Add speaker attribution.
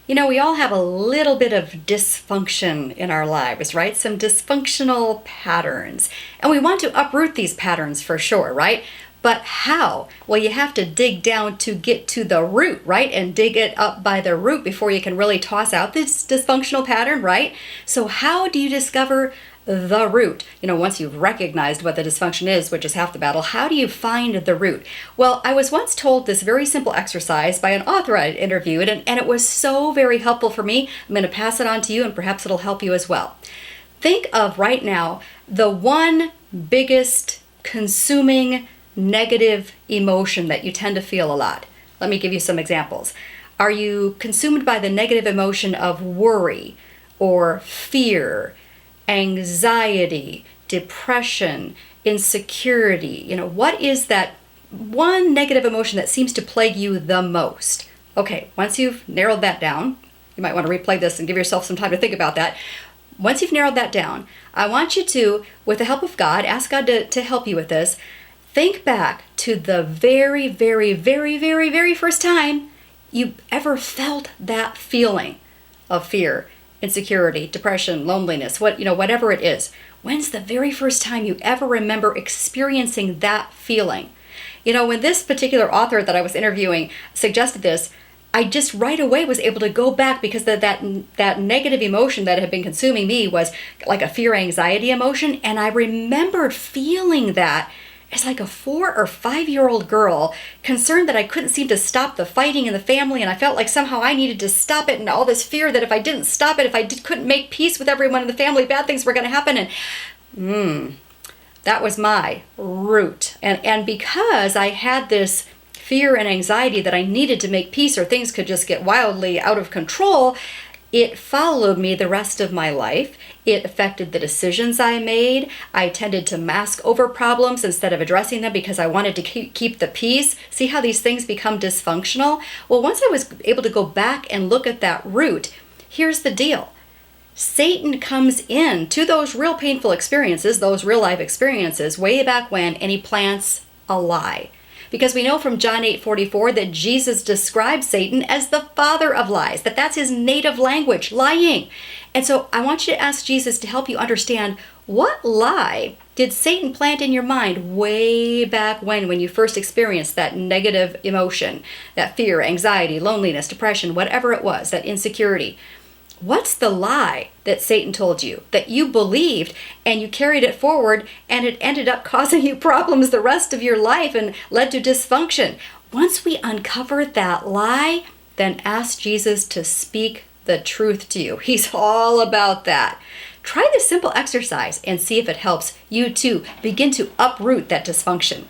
Speaker 1: You know, we all have a little bit of dysfunction in our lives, right? Some dysfunctional patterns. And we want to uproot these patterns for sure, right? But how? Well, you have to dig down to get to the root, right? And dig it up by the root before you can really toss out this dysfunctional pattern, right? So how do you discover the root? You know, once you've recognized what the dysfunction is, which is half the battle, how do you find the root? Well, I was once told this very simple exercise by an author I interviewed, and it was so very helpful for me. I'm going to pass it on to you, and perhaps it'll help you as well. Think of right now the one biggest consuming negative emotion that you tend to feel a lot. Let me give you some examples. Are you consumed by the negative emotion of worry or fear, anxiety, depression, insecurity? You know, what is that one negative emotion that seems to plague you the most? Okay, once you've narrowed that down, you might want to replay this and give yourself some time to think about that. Once you've narrowed that down, I want you to, with the help of God, ask God to help you with this. Think back to the very, very, very, very, very first time you ever felt that feeling of fear, insecurity, depression, loneliness, whatever it is. When's the very first time you ever remember experiencing that feeling? You know, when this particular author that I was interviewing suggested this, I just right away was able to go back because that negative emotion that had been consuming me was like a fear, anxiety emotion, and I remembered feeling that as like a 4 or 5 year old girl, concerned that I couldn't seem to stop the fighting in the family, and I felt like somehow I needed to stop it, and all this fear that if I didn't stop it, if I couldn't make peace with everyone in the family, bad things were going to happen. And that was my root. And because I had this fear and anxiety that I needed to make peace or things could just get wildly out of control, it followed me the rest of my life. It affected the decisions I made. I tended to mask over problems instead of addressing them because I wanted to keep the peace. See how these things become dysfunctional? Well, once I was able to go back and look at that root, here's the deal. Satan comes in to those real painful experiences, those real life experiences, way back when, and he plants a lie. Because we know from John 8:44 that Jesus describes Satan as the father of lies, that's his native language, lying. And so I want you to ask Jesus to help you understand, what lie did Satan plant in your mind way back when you first experienced that negative emotion, that fear, anxiety, loneliness, depression, whatever it was, that insecurity? What's the lie that Satan told you that you believed and you carried it forward and it ended up causing you problems the rest of your life and led to dysfunction? Once we uncover that lie, then ask Jesus to speak the truth to you. He's all about that. Try this simple exercise and see if it helps you to begin to uproot that dysfunction.